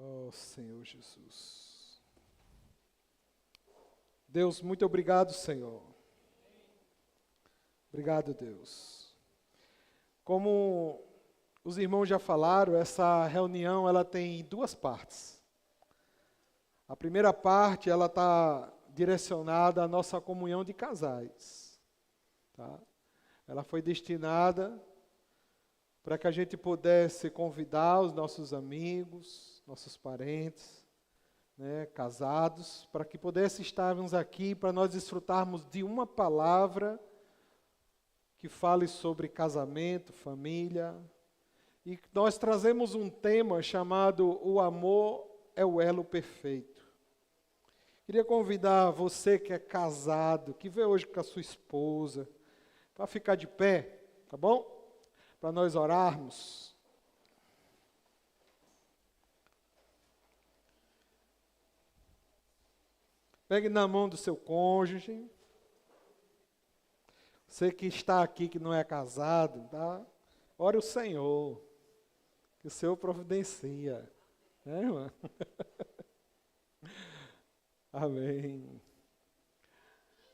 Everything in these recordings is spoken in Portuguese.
Oh, Senhor Jesus. Deus, muito obrigado, Senhor. Obrigado, Deus. Como os irmãos já falaram, essa reunião ela tem duas partes. A primeira parte ela está direcionada à nossa comunhão de casais. Tá? Ela foi destinada para que a gente pudesse convidar os nossos amigos, nossos parentes, casados, para que pudessem estarmos aqui, para nós desfrutarmos de uma palavra que fale sobre casamento, família. E nós trazemos um tema chamado O Amor é o Elo Perfeito. Queria convidar você que é casado, que veio hoje com a sua esposa, para ficar de pé, tá bom? Para nós orarmos. Pegue na mão do seu cônjuge. Você que está aqui, que não é casado, tá? Ore o Senhor, que o Senhor providencia. Né, irmã? Amém.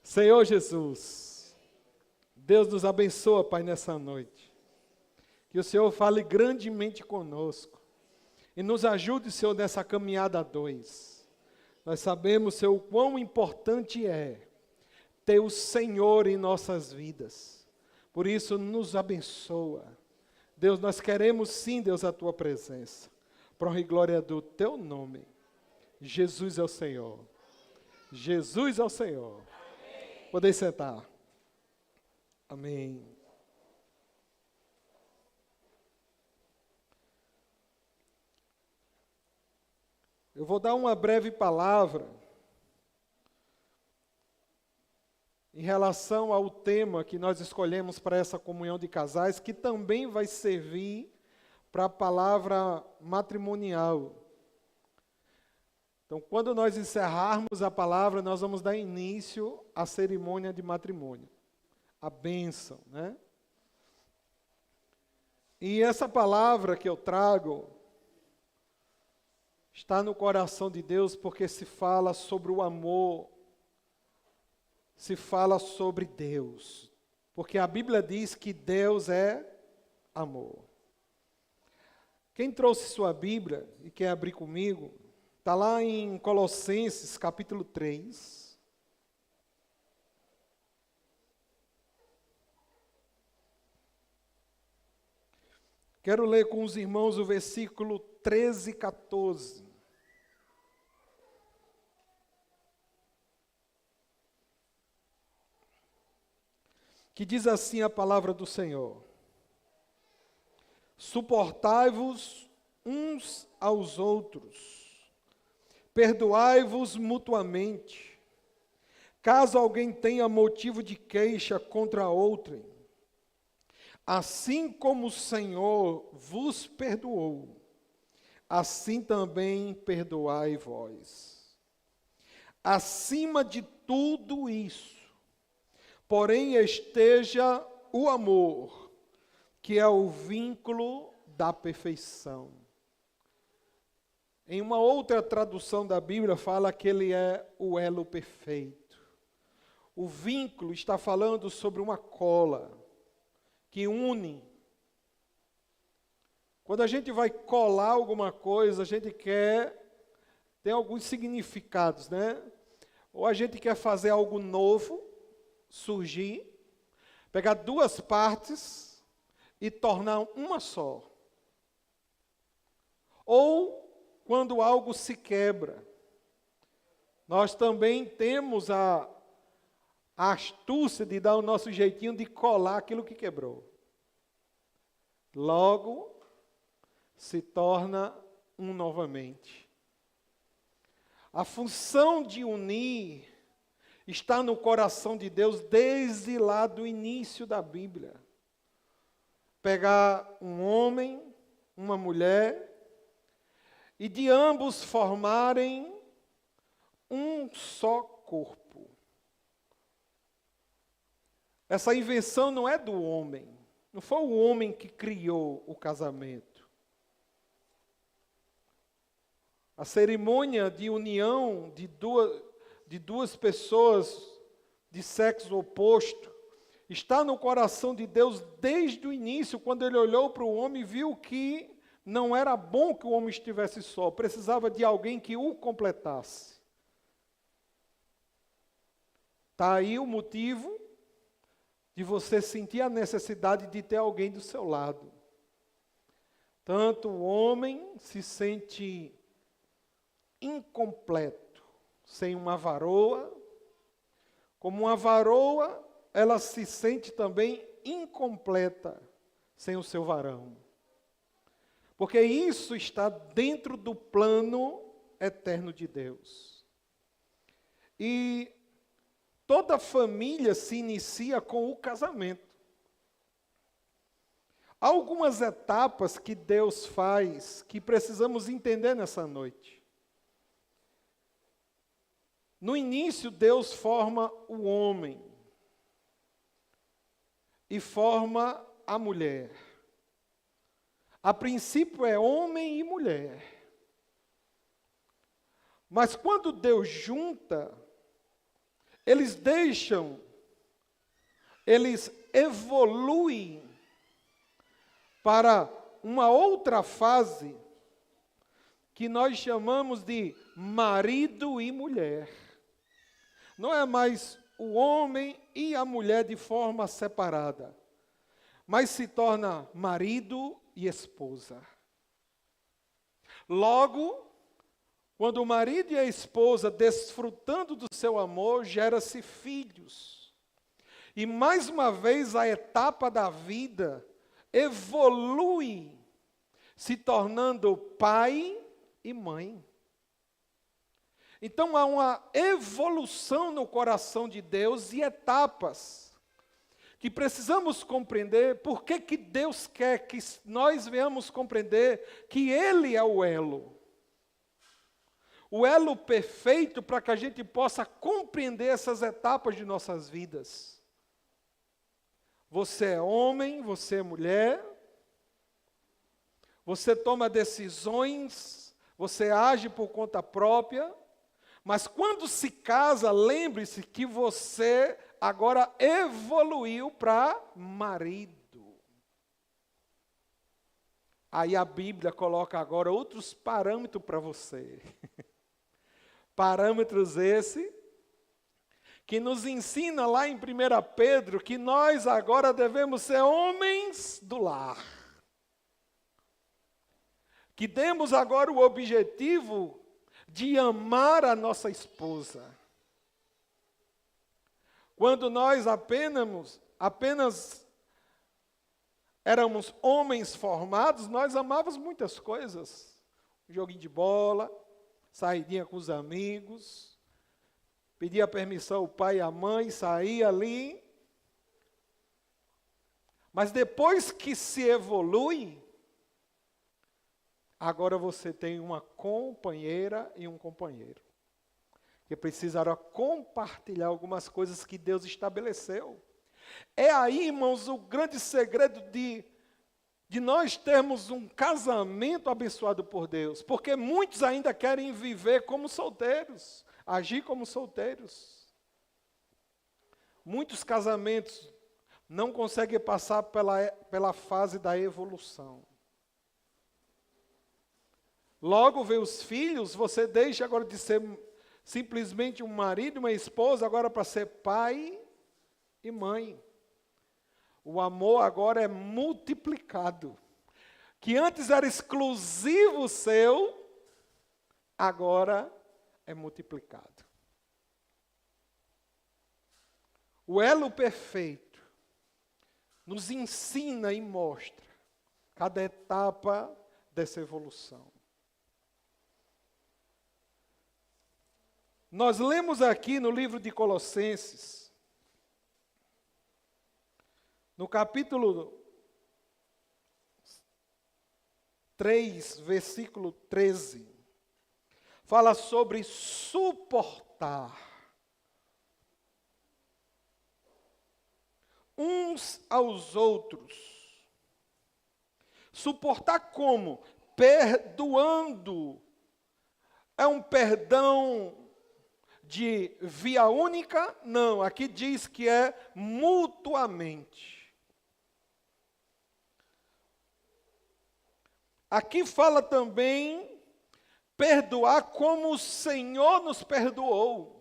Senhor Jesus, Deus nos abençoa, Pai, nessa noite. Que o Senhor fale grandemente conosco e nos ajude, Senhor, nessa caminhada a dois. Nós sabemos, Senhor, o quão importante é ter o Senhor em nossas vidas. Por isso, nos abençoa. Deus, nós queremos sim, Deus, a Tua presença. Para honra e glória do Teu nome. Jesus é o Senhor. Jesus é o Senhor. Podem sentar. Amém. Eu vou dar uma breve palavra em relação ao tema que nós escolhemos para essa comunhão de casais, que também vai servir para a palavra matrimonial. Então, quando nós encerrarmos a palavra, nós vamos dar início à cerimônia de matrimônio, a bênção, né? E essa palavra que eu trago está no coração de Deus porque se fala sobre o amor, se fala sobre Deus, porque a Bíblia diz que Deus é amor. Quem trouxe sua Bíblia e quer abrir comigo, está lá em Colossenses capítulo 3. Quero ler com os irmãos o versículo 13 e 14. Que diz assim a palavra do Senhor: suportai-vos uns aos outros, perdoai-vos mutuamente, caso alguém tenha motivo de queixa contra outrem, assim como o Senhor vos perdoou, assim também perdoai vós. Acima de tudo isso, porém, esteja o amor, que é o vínculo da perfeição. Em uma outra tradução da Bíblia, fala que ele é o elo perfeito. O vínculo está falando sobre uma cola que une. Quando a gente vai colar alguma coisa, a gente tem alguns significados, né? Ou a gente quer fazer algo novo, surgir, pegar duas partes e tornar uma só. Ou quando algo se quebra, nós também temos a astúcia de dar o nosso jeitinho de colar aquilo que quebrou. Logo, se torna um novamente. A função de unir está no coração de Deus desde lá do início da Bíblia. Pegar um homem, uma mulher, e de ambos formarem um só corpo. Essa invenção não é do homem. Não foi o homem que criou o casamento. A cerimônia de união de duas pessoas de sexo oposto está no coração de Deus desde o início, quando Ele olhou para o homem e viu que não era bom que o homem estivesse só, precisava de alguém que o completasse. Está aí o motivo de você sentir a necessidade de ter alguém do seu lado. Tanto o homem se sente incompleto, sem uma varoa, como uma varoa, ela se sente também incompleta sem o seu varão. Porque isso está dentro do plano eterno de Deus. E toda família se inicia com o casamento. Há algumas etapas que Deus faz que precisamos entender nessa noite. No início, Deus forma o homem e forma a mulher. A princípio é homem e mulher. Mas quando Deus junta, eles evoluem para uma outra fase que nós chamamos de marido e mulher. Não é mais o homem e a mulher de forma separada, mas se torna marido e esposa. Logo, quando o marido e a esposa, desfrutando do seu amor, gera-se filhos. E mais uma vez a etapa da vida evolui, se tornando pai e mãe. Então há uma evolução no coração de Deus e etapas que precisamos compreender. Por que Deus quer que nós venhamos compreender que Ele é o elo perfeito para que a gente possa compreender essas etapas de nossas vidas. Você é homem, você é mulher, você toma decisões, você age por conta própria, mas quando se casa, lembre-se que você agora evoluiu para marido. Aí a Bíblia coloca agora outros parâmetros para você. Parâmetros esse que nos ensina lá em 1 Pedro que nós agora devemos ser homens do lar. Que demos agora o objetivo de amar a nossa esposa. Quando nós apenas éramos homens formados, nós amávamos muitas coisas. Um joguinho de bola, saidinha com os amigos, pedia permissão ao pai e à mãe, saía ali. Mas depois que se evolui, agora você tem uma companheira e um companheiro, que precisaram compartilhar algumas coisas que Deus estabeleceu. É aí, irmãos, o grande segredo de nós termos um casamento abençoado por Deus, porque muitos ainda querem viver como solteiros, agir como solteiros. Muitos casamentos não conseguem passar pela fase da evolução. Logo vê os filhos, você deixa agora de ser simplesmente um marido e uma esposa, agora para ser pai e mãe. O amor agora é multiplicado. Que antes era exclusivo seu, agora é multiplicado. O elo perfeito nos ensina e mostra cada etapa dessa evolução. Nós lemos aqui no livro de Colossenses, no capítulo 3, versículo 13, fala sobre suportar uns aos outros. Suportar como? Perdoando É um perdão de via única? Não, aqui diz que é mutuamente. Aqui fala também perdoar como o Senhor nos perdoou.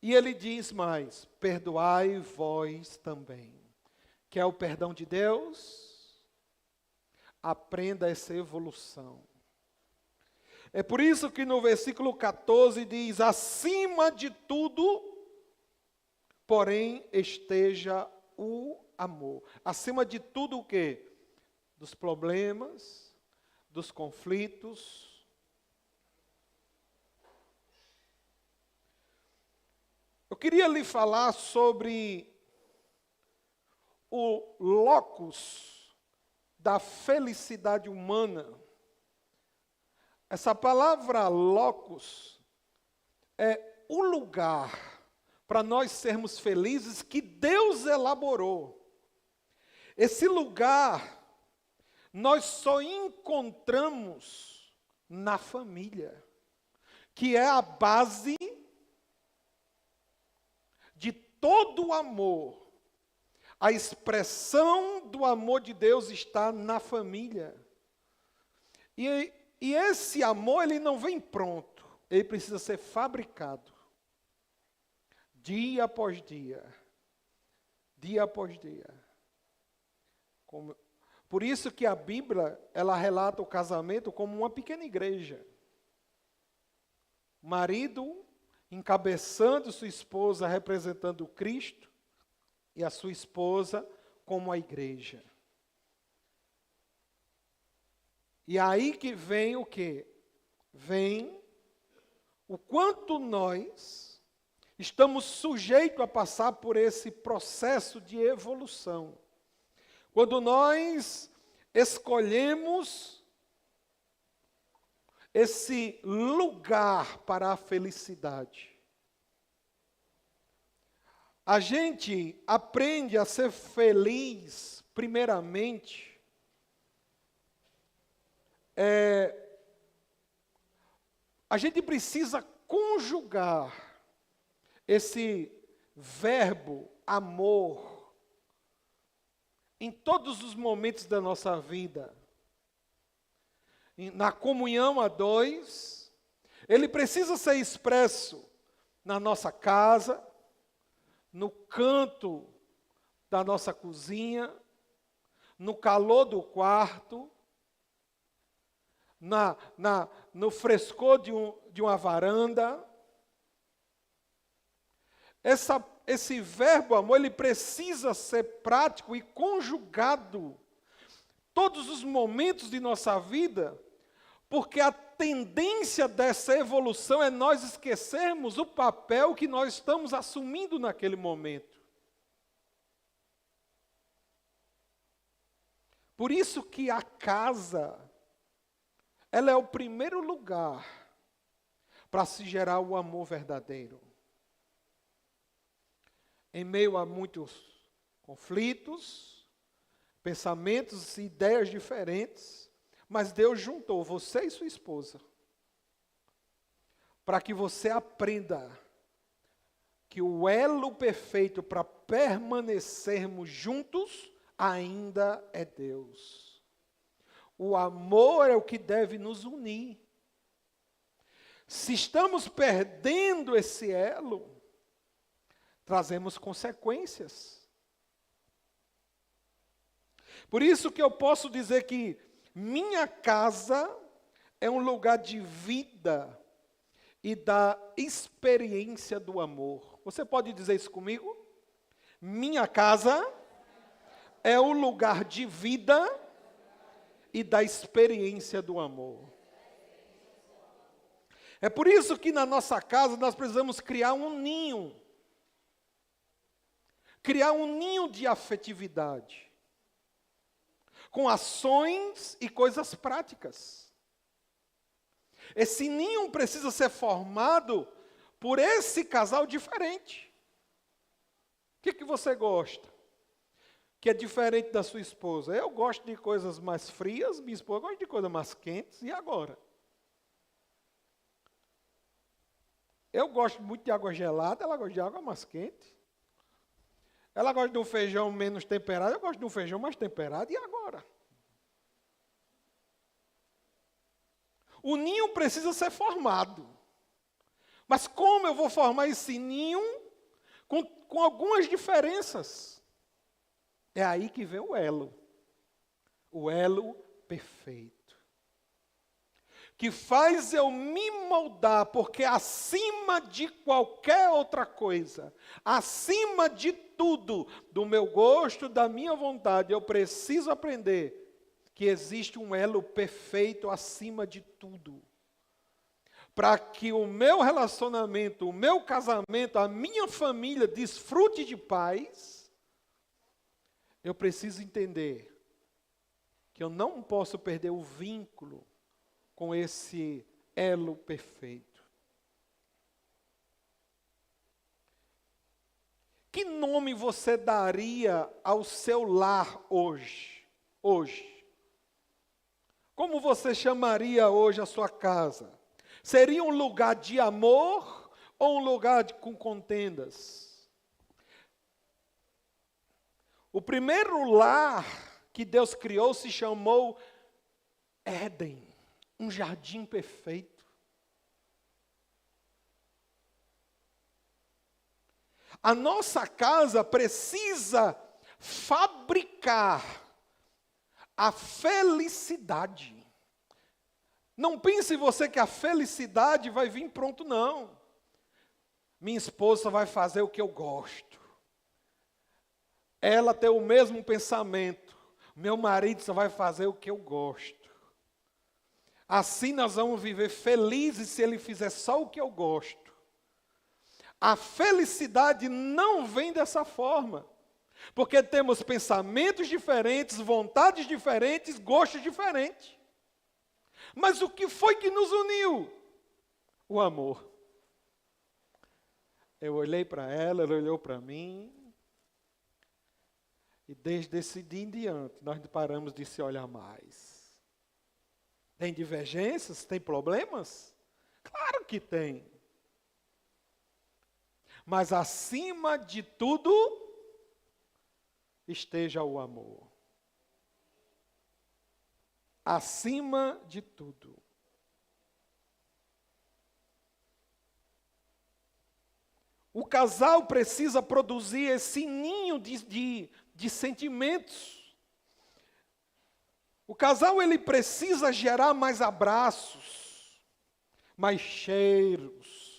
E ele diz mais, perdoai vós também. Quer o perdão de Deus? Aprenda essa evolução. É por isso que no versículo 14 diz, acima de tudo, porém, esteja o amor. Acima de tudo o quê? Dos problemas, dos conflitos. Eu queria lhe falar sobre o locus da felicidade humana. Essa palavra locus é o lugar para nós sermos felizes que Deus elaborou. Esse lugar nós só encontramos na família, que é a base de todo o amor. A expressão do amor de Deus está na família. E esse amor, ele não vem pronto. Ele precisa ser fabricado. Dia após dia. Dia após dia. Por isso que a Bíblia, ela relata o casamento como uma pequena igreja. Marido encabeçando sua esposa, representando Cristo, e a sua esposa como a igreja. E aí que vem o quê? Vem o quanto nós estamos sujeitos a passar por esse processo de evolução. Quando nós escolhemos esse lugar para a felicidade. A gente aprende a ser feliz, primeiramente, a gente precisa conjugar esse verbo amor em todos os momentos da nossa vida. Na comunhão a dois, ele precisa ser expresso na nossa casa, no canto da nossa cozinha, no calor do quarto, no frescor de uma varanda. Esse verbo amor, ele precisa ser prático e conjugado todos os momentos de nossa vida, porque a tendência dessa evolução é nós esquecermos o papel que nós estamos assumindo naquele momento. Por isso que a casa, ela é o primeiro lugar para se gerar o amor verdadeiro. Em meio a muitos conflitos, pensamentos e ideias diferentes, mas Deus juntou você e sua esposa para que você aprenda que o elo perfeito para permanecermos juntos ainda é Deus. O amor é o que deve nos unir. Se estamos perdendo esse elo, trazemos consequências. Por isso que eu posso dizer que minha casa é um lugar de vida e da experiência do amor. Você pode dizer isso comigo? Minha casa é um lugar de vida e da experiência do amor. É por isso que na nossa casa nós precisamos criar um ninho. Criar um ninho de afetividade. Com ações e coisas práticas. Esse ninho precisa ser formado por esse casal diferente. O que você gosta? Que é diferente da sua esposa? Eu gosto de coisas mais frias, minha esposa gosta de coisas mais quentes, e agora? Eu gosto muito de água gelada, ela gosta de água mais quente. Ela gosta de um feijão menos temperado, eu gosto de um feijão mais temperado. E agora? O ninho precisa ser formado. Mas como eu vou formar esse ninho com algumas diferenças? É aí que vem o elo. O elo perfeito. Que faz eu me moldar, porque acima de qualquer outra coisa, acima de tudo, do meu gosto, da minha vontade, eu preciso aprender que existe um elo perfeito acima de tudo. Para que o meu relacionamento, o meu casamento, a minha família desfrute de paz, eu preciso entender que eu não posso perder o vínculo com esse elo perfeito. Que nome você daria ao seu lar hoje? Hoje. Como você chamaria hoje a sua casa? Seria um lugar de amor ou um lugar com contendas? O primeiro lar que Deus criou se chamou Éden. Um jardim perfeito. A nossa casa precisa fabricar a felicidade. Não pense você que a felicidade vai vir pronto, não. Minha esposa vai fazer o que eu gosto. Ela tem o mesmo pensamento. Meu marido só vai fazer o que eu gosto. Assim nós vamos viver felizes se ele fizer só o que eu gosto. A felicidade não vem dessa forma. Porque temos pensamentos diferentes, vontades diferentes, gostos diferentes. Mas o que foi que nos uniu? O amor. Eu olhei para ela olhou para mim. E desde esse dia em diante, nós não paramos de se olhar mais. Tem divergências? Tem problemas? Claro que tem. Mas acima de tudo, esteja o amor. Acima de tudo. O casal precisa produzir esse ninho de sentimentos. O casal ele precisa gerar mais abraços, mais cheiros.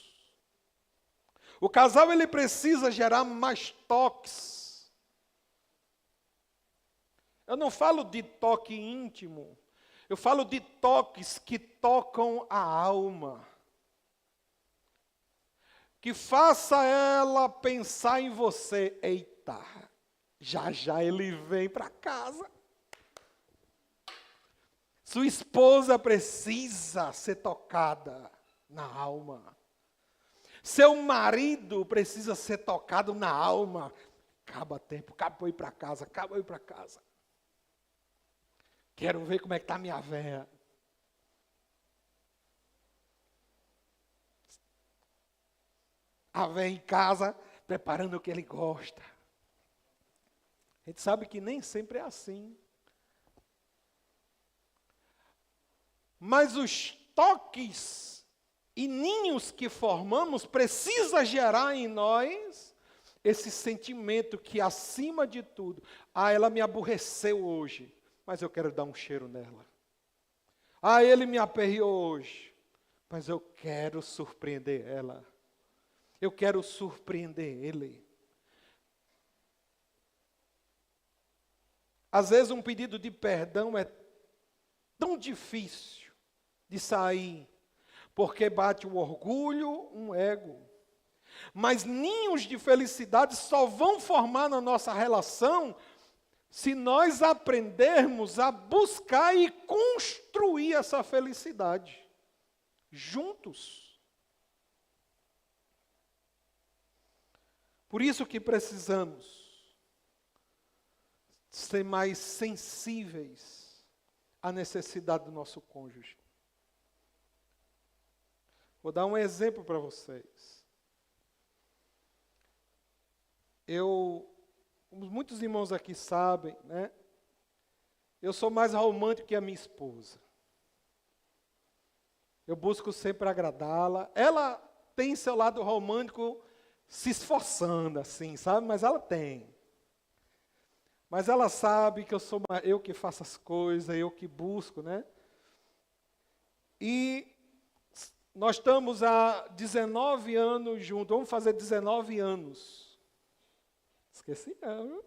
O casal ele precisa gerar mais toques. Eu não falo de toque íntimo, eu falo de toques que tocam a alma. Que faça ela pensar em você. Eita, já já ele vem para casa. Sua esposa precisa ser tocada na alma. Seu marido precisa ser tocado na alma. Acaba tempo, acabou ir para casa, acabou ir para casa. Quero ver como é que está minha véia. A véia em casa, preparando o que ele gosta. A gente sabe que nem sempre é assim. Mas os toques e ninhos que formamos precisa gerar em nós esse sentimento que acima de tudo, ela me aborreceu hoje, mas eu quero dar um cheiro nela. Ele me aperreou hoje, mas eu quero surpreender ela. Eu quero surpreender ele. Às vezes um pedido de perdão é tão difícil de sair, porque bate o orgulho, um ego. Mas ninhos de felicidade só vão formar na nossa relação se nós aprendermos a buscar e construir essa felicidade juntos. Por isso que precisamos ser mais sensíveis à necessidade do nosso cônjuge. Vou dar um exemplo para vocês. Muitos irmãos aqui sabem, né? Eu sou mais romântico que a minha esposa. Eu busco sempre agradá-la. Ela tem seu lado romântico se esforçando, assim, sabe? Mas ela tem. Mas ela sabe que eu que faço as coisas, eu que busco, né? E nós estamos há 19 anos juntos, vamos fazer 19 anos. Esqueci não, viu?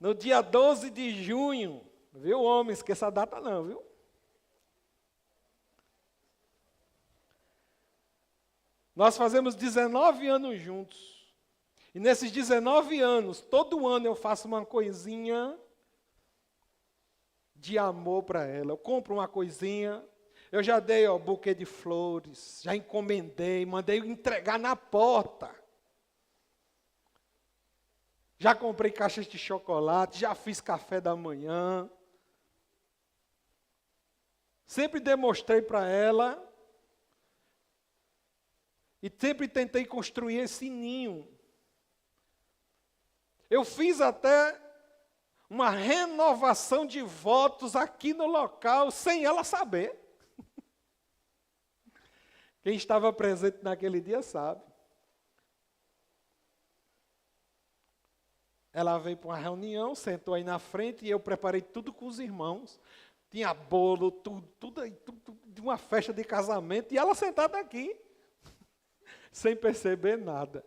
No dia 12 de junho, viu, homem? Esqueça a data não, viu? Nós fazemos 19 anos juntos. E nesses 19 anos, todo ano eu faço uma coisinha de amor para ela. Eu compro uma coisinha, eu já dei buquê de flores, já encomendei, mandei entregar na porta. Já comprei caixas de chocolate, já fiz café da manhã. Sempre demonstrei para ela e sempre tentei construir esse ninho. Eu fiz até uma renovação de votos aqui no local, sem ela saber. Quem estava presente naquele dia sabe. Ela veio para uma reunião, sentou aí na frente e eu preparei tudo com os irmãos. Tinha bolo, tudo de uma festa de casamento. E ela sentada aqui, sem perceber nada.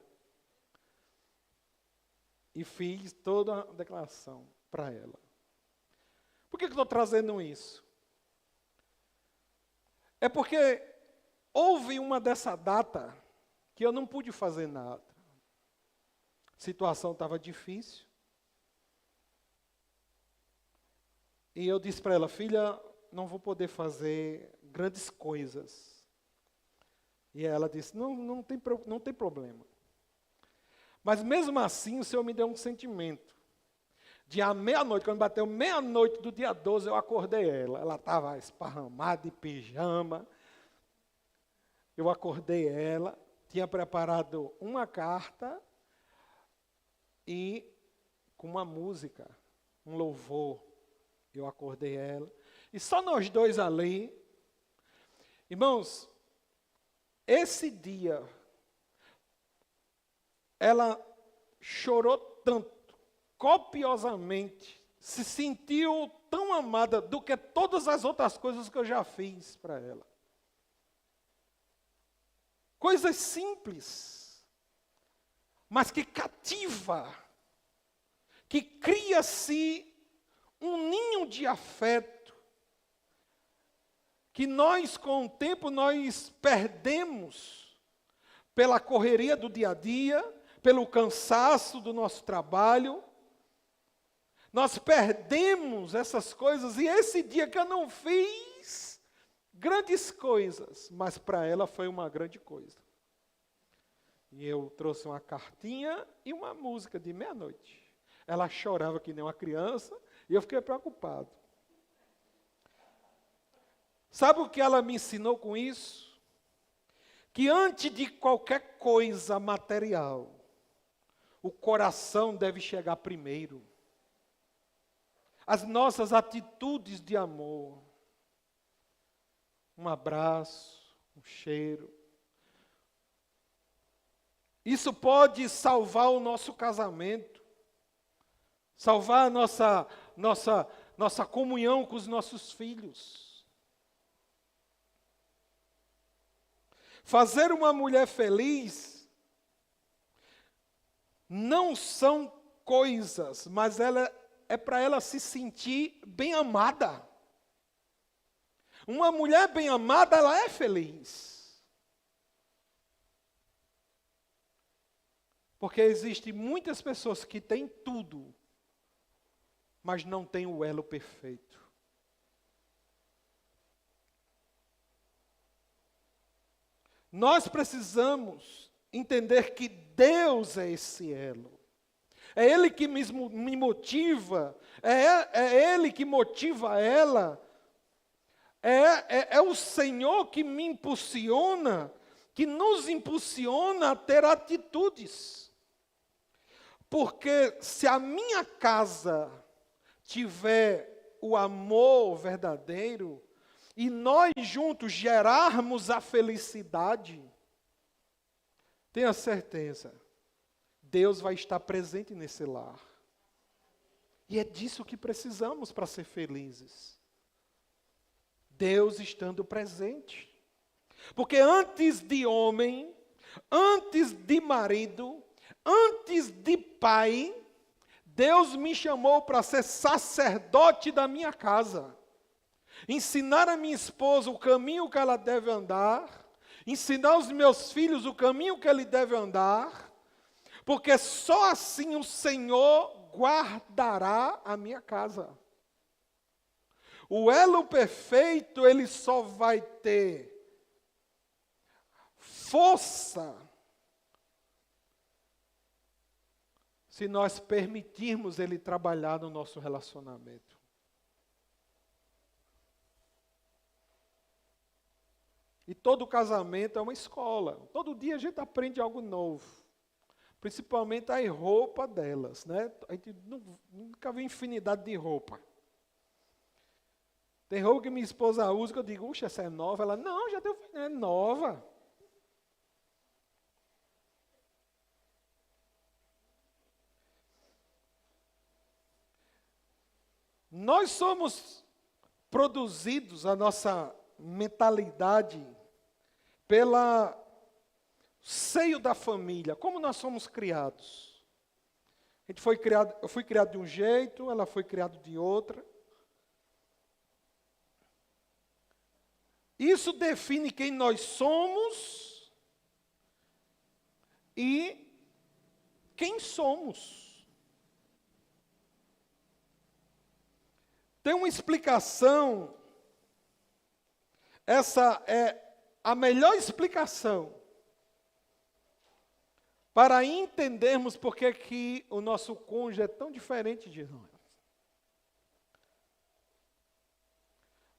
E fiz toda a declaração para ela. Por que eu estou trazendo isso? É porque houve uma dessa data que eu não pude fazer nada. A situação estava difícil. E eu disse para ela, filha, não vou poder fazer grandes coisas. E ela disse, não tem problema. Mas mesmo assim, o Senhor me deu um sentimento. De à meia-noite, quando bateu meia-noite do dia 12, eu acordei ela. Ela estava esparramada de pijama. Eu acordei ela, tinha preparado uma carta e com uma música, um louvor. Eu acordei ela. E só nós dois ali. Irmãos, esse dia, ela chorou tanto, copiosamente, se sentiu tão amada do que todas as outras coisas que eu já fiz para ela. Coisas simples, mas que cativa, que cria-se um ninho de afeto, que nós, com o tempo, nós perdemos pela correria do dia a dia, pelo cansaço do nosso trabalho. Nós perdemos essas coisas, e esse dia que eu não fiz grandes coisas, mas para ela foi uma grande coisa. E eu trouxe uma cartinha e uma música de meia-noite. Ela chorava que nem uma criança, e eu fiquei preocupado. Sabe o que ela me ensinou com isso? Que antes de qualquer coisa material, o coração deve chegar primeiro. As nossas atitudes de amor, um abraço, um cheiro. Isso pode salvar o nosso casamento, salvar a nossa comunhão com os nossos filhos. Fazer uma mulher feliz não são coisas, mas é para ela se sentir bem amada. Uma mulher bem amada, ela é feliz. Porque existem muitas pessoas que têm tudo, mas não têm o elo perfeito. Nós precisamos entender que Deus é esse elo. é Ele que me motiva, é Ele que motiva ela, é o Senhor que me impulsiona, que nos impulsiona a ter atitudes. Porque se a minha casa tiver o amor verdadeiro, e nós juntos gerarmos a felicidade, tenha certeza, Deus vai estar presente nesse lar. E é disso que precisamos para ser felizes. Deus estando presente. Porque antes de homem, antes de marido, antes de pai, Deus me chamou para ser sacerdote da minha casa. Ensinar a minha esposa o caminho que ela deve andar, ensinar os meus filhos o caminho que ele deve andar, porque só assim o Senhor guardará a minha casa. O elo perfeito, ele só vai ter força se nós permitirmos ele trabalhar no nosso relacionamento. E todo casamento é uma escola. Todo dia a gente aprende algo novo. Principalmente a roupa delas, né? A gente nunca vê infinidade de roupa. Tem roupa que minha esposa usa, que eu digo, uxa, essa é nova. Ela, não, já deu, é nova. Nós somos produzidos, a nossa mentalidade, pela seio da família, como nós somos criados. Eu fui criado de um jeito, ela foi criada de outra. Isso define quem nós somos e quem somos. Tem uma explicação, essa é a melhor explicação para entendermos por que o nosso cônjuge é tão diferente de nós.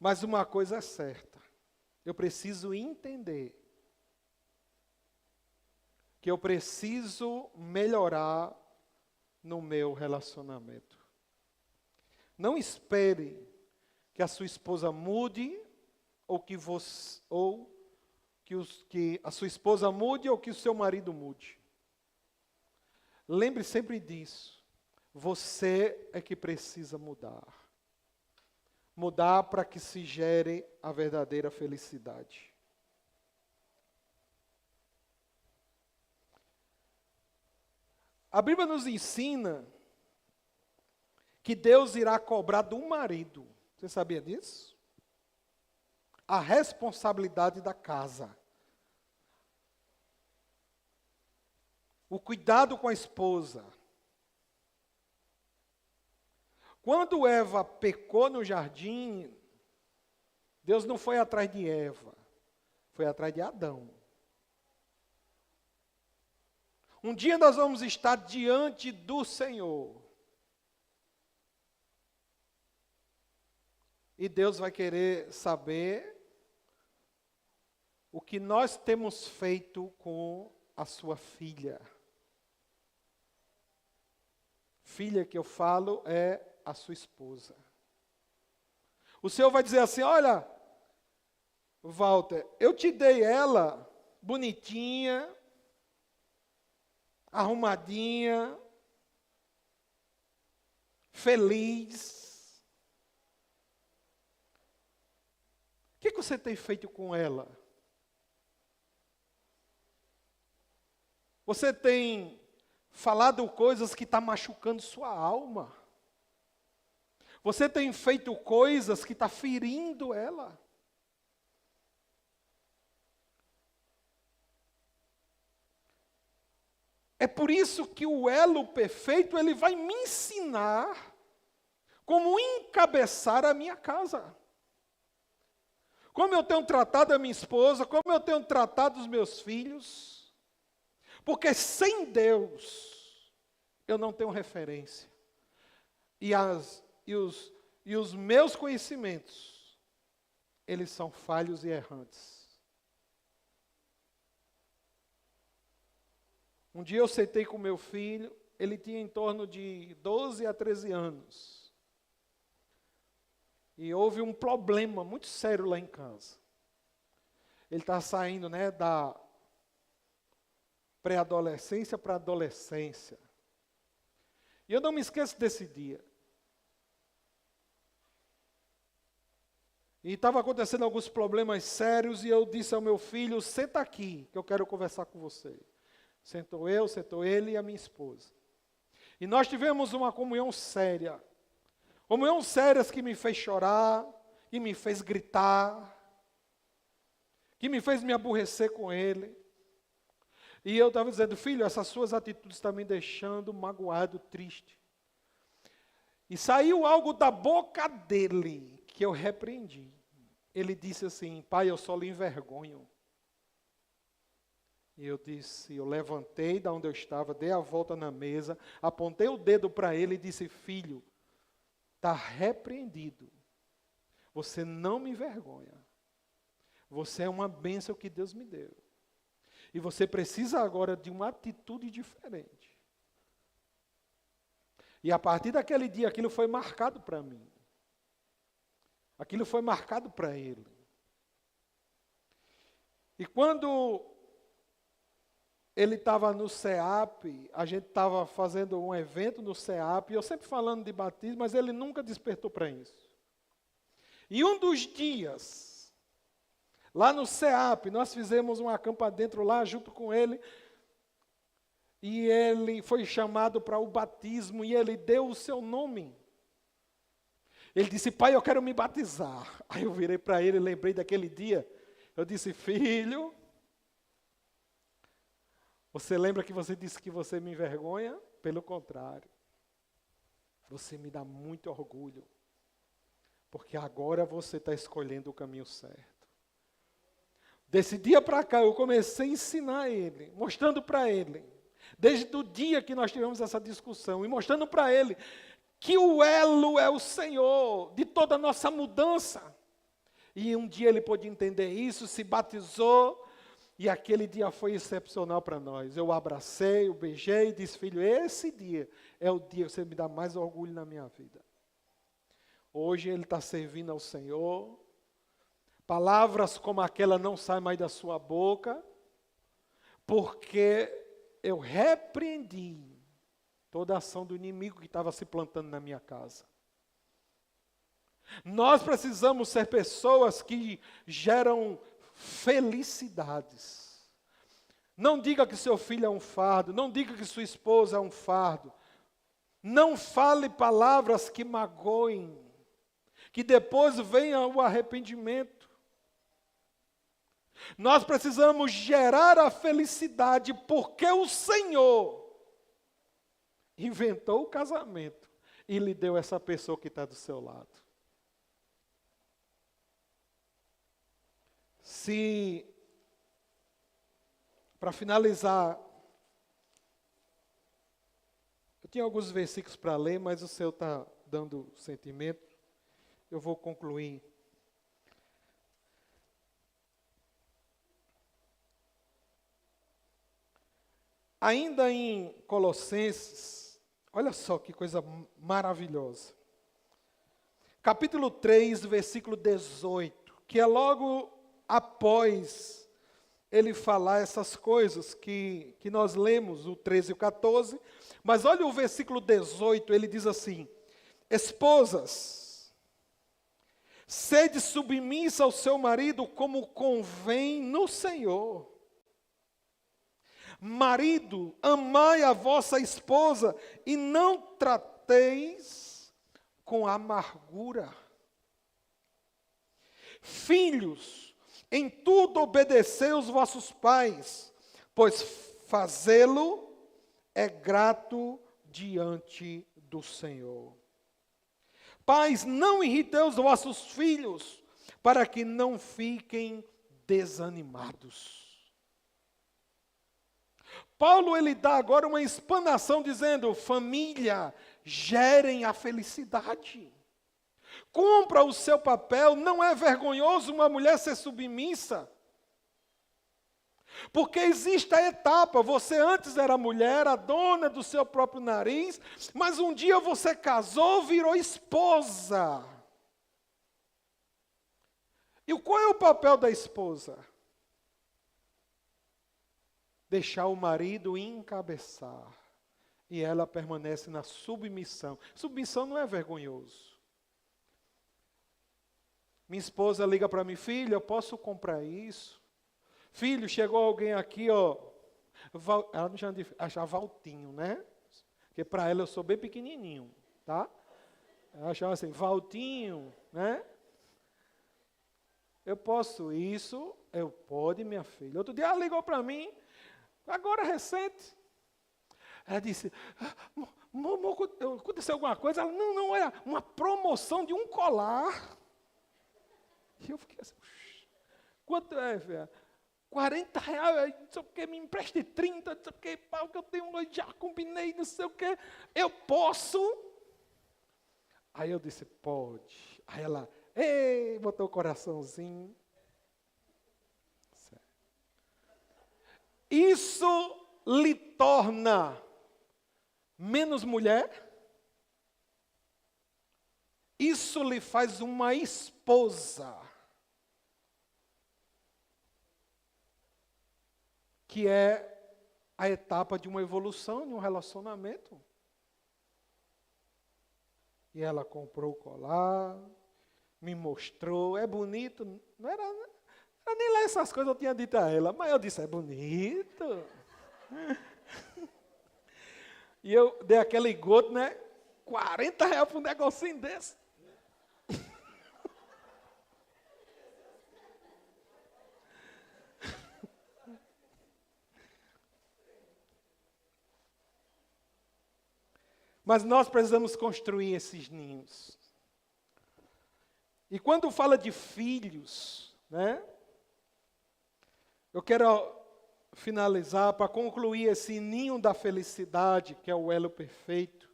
Mas uma coisa é certa, eu preciso entender que eu preciso melhorar no meu relacionamento. Não espere que a sua esposa mude que a sua esposa mude ou que o seu marido mude. Lembre sempre disso. Você é que precisa mudar. Mudar para que se gere a verdadeira felicidade. A Bíblia nos ensina que Deus irá cobrar do marido. Você sabia disso? A responsabilidade da casa. O cuidado com a esposa. Quando Eva pecou no jardim, Deus não foi atrás de Eva, foi atrás de Adão. Um dia nós vamos estar diante do Senhor. E Deus vai querer saber o que nós temos feito com a sua filha. Filha que eu falo é a sua esposa. O Senhor vai dizer assim, olha, Walter, eu te dei ela bonitinha, arrumadinha, feliz. O que você tem feito com ela? Você tem falado coisas que estão machucando sua alma. Você tem feito coisas que estão ferindo ela. É por isso que o elo perfeito, ele vai me ensinar como encabeçar a minha casa. Como eu tenho tratado a minha esposa, como eu tenho tratado os meus filhos. Porque sem Deus, eu não tenho referência. E os meus conhecimentos, eles são falhos e errantes. Um dia eu sentei com meu filho, ele tinha em torno de 12 a 13 anos. E houve um problema muito sério lá em casa. Ele está saindo, da pré-adolescência para a adolescência. E eu não me esqueço desse dia. E estava acontecendo alguns problemas sérios e eu disse ao meu filho, senta aqui, que eu quero conversar com você. Sentou ele e a minha esposa. E nós tivemos uma comunhão séria. Comunhão séria que me fez chorar, que me fez gritar, que me fez me aborrecer com ele. E eu estava dizendo, filho, essas suas atitudes estão me deixando magoado, triste. E saiu algo da boca dele que eu repreendi. Ele disse assim, pai, eu só lhe envergonho. E eu levantei da onde eu estava, dei a volta na mesa, apontei o dedo para ele e disse, filho, está repreendido. Você não me envergonha. Você é uma bênção que Deus me deu. E você precisa agora de uma atitude diferente. E a partir daquele dia, aquilo foi marcado para mim. Aquilo foi marcado para ele. E quando ele estava no CEAP, a gente estava fazendo um evento no CEAP, eu sempre falando de batismo, mas ele nunca despertou para isso. E um dos dias, lá no CEAP, nós fizemos um acampa dentro lá, junto com ele, e ele foi chamado para o batismo, e ele deu o seu nome. Ele disse, pai, eu quero me batizar. Aí eu virei para ele, lembrei daquele dia, eu disse, filho, você lembra que você disse que você me envergonha? Pelo contrário, você me dá muito orgulho, porque agora você está escolhendo o caminho certo. Desse dia para cá, eu comecei a ensinar ele, mostrando para ele, desde o dia que nós tivemos essa discussão, e mostrando para ele que o elo é o Senhor de toda a nossa mudança. E um dia ele pôde entender isso, se batizou, e aquele dia foi excepcional para nós. Eu o abracei, o beijei e disse, filho, esse dia é o dia que você me dá mais orgulho na minha vida. Hoje ele está servindo ao Senhor. Palavras como aquela não saem mais da sua boca, porque eu repreendi toda a ação do inimigo que estava se plantando na minha casa. Nós precisamos ser pessoas que geram felicidades. Não diga que seu filho é um fardo, não diga que sua esposa é um fardo. Não fale palavras que magoem, que depois venha o arrependimento. Nós precisamos gerar a felicidade, porque o Senhor inventou o casamento e lhe deu essa pessoa que está do seu lado. Para finalizar, eu tinha alguns versículos para ler, mas o Senhor está dando sentimento, eu vou concluir. Ainda em Colossenses, olha só que coisa maravilhosa. Capítulo 3, versículo 18, que é logo após ele falar essas coisas que nós lemos, o 13 e o 14, mas olha o versículo 18, ele diz assim, esposas, sede submissa ao seu marido como convém no Senhor. Marido, amai a vossa esposa e não trateis com amargura. Filhos, em tudo obedecei os vossos pais, pois fazê-lo é grato diante do Senhor. Pais, não irritei os vossos filhos, para que não fiquem desanimados. Paulo ele dá agora uma explanação dizendo: família, gerem a felicidade. Cumpra o seu papel, não é vergonhoso uma mulher ser submissa. Porque existe a etapa, você antes era mulher, a dona do seu próprio nariz, mas um dia você casou, virou esposa. E qual é o papel da esposa? Deixar o marido encabeçar. E ela permanece na submissão. Submissão não é vergonhoso. Minha esposa liga para mim: filho, eu posso comprar isso? Filho, chegou alguém aqui, ó. Ela me chama de achar Valtinho, né? Porque para ela eu sou bem pequenininho, tá? Ela chama assim, Valtinho, né? Eu posso isso? Eu pode, minha filha. Outro dia ela ligou para mim, agora recente. Ela disse: aconteceu alguma coisa? Ela, não, era uma promoção de um colar. E eu fiquei assim, quanto é, velho? 40 reais, não sei o que, me empreste 30, não sei o que, pau, que eu tenho, já combinei, não sei o que, eu posso? Aí eu disse: pode. Aí ela, botou o coraçãozinho. Isso lhe torna menos mulher? Isso lhe faz uma esposa? Que é a etapa de uma evolução, de um relacionamento. E ela comprou o colar, me mostrou, é bonito. Não era nem lá essas coisas eu tinha dito a ela, mas eu disse: é bonito. E eu dei aquele goto, né? 40 reais para um negocinho desse. Mas nós precisamos construir esses ninhos. E quando fala de filhos, né? Eu quero finalizar para concluir esse ninho da felicidade, que é o elo perfeito,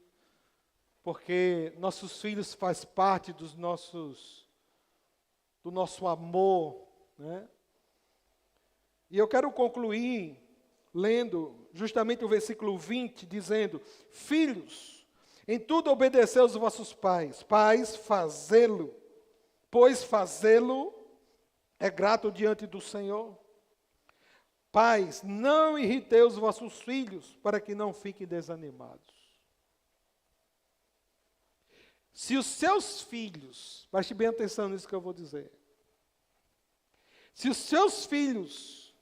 porque nossos filhos fazem parte do nosso amor, né? E eu quero concluir lendo justamente o versículo 20, dizendo: filhos, em tudo obedecei aos vossos pais. Pais, fazê-lo, pois fazê-lo é grato diante do Senhor. Pais, não irritei os vossos filhos, para que não fiquem desanimados. Se os seus filhos, preste bem atenção nisso que eu vou dizer. Se os seus filhos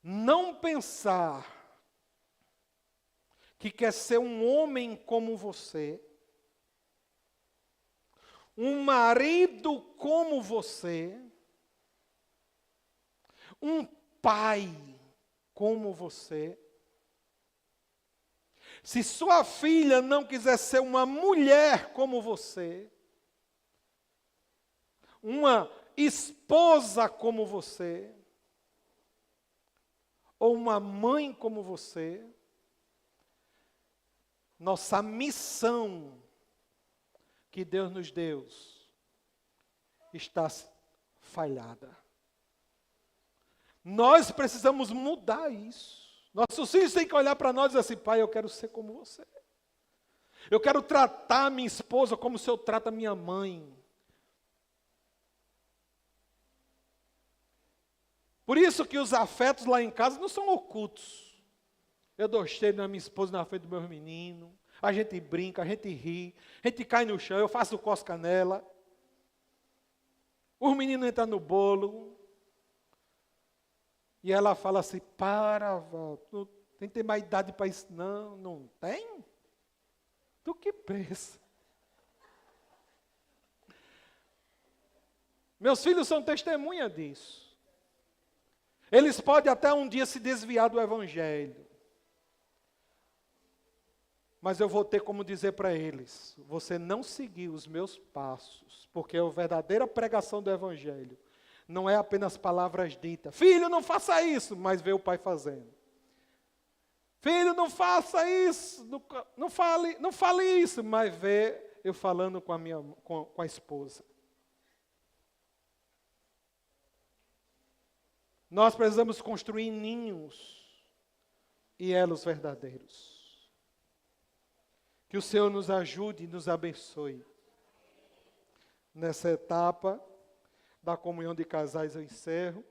não pensar que quer ser um homem como você, um marido como você, um pai como você, se sua filha não quiser ser uma mulher como você, uma esposa como você, ou uma mãe como você, nossa missão que Deus nos deu está falhada. Nós precisamos mudar isso. Nossos filhos têm que olhar para nós e dizer assim: pai, eu quero ser como você. Eu quero tratar minha esposa como o Senhor trata minha mãe. Por isso que os afetos lá em casa não são ocultos. Eu dou cheiro na minha esposa na frente dos meus meninos. A gente brinca, a gente ri, a gente cai no chão, eu faço cosca nela. Os meninos entram no bolo. E ela fala assim: para, Val, tu tem que ter mais idade para isso. Não, não tem? Tu que pensa? Meus filhos são testemunha disso. Eles podem até um dia se desviar do Evangelho. Mas eu vou ter como dizer para eles: você não seguiu os meus passos, porque a verdadeira pregação do Evangelho não é apenas palavras ditas. Filho, não faça isso, mas vê o pai fazendo. Filho, não faça isso, não fale isso, mas vê eu falando com a esposa. Nós precisamos construir ninhos e elos verdadeiros. Que o Senhor nos ajude e nos abençoe. Nessa etapa da comunhão de casais eu encerro.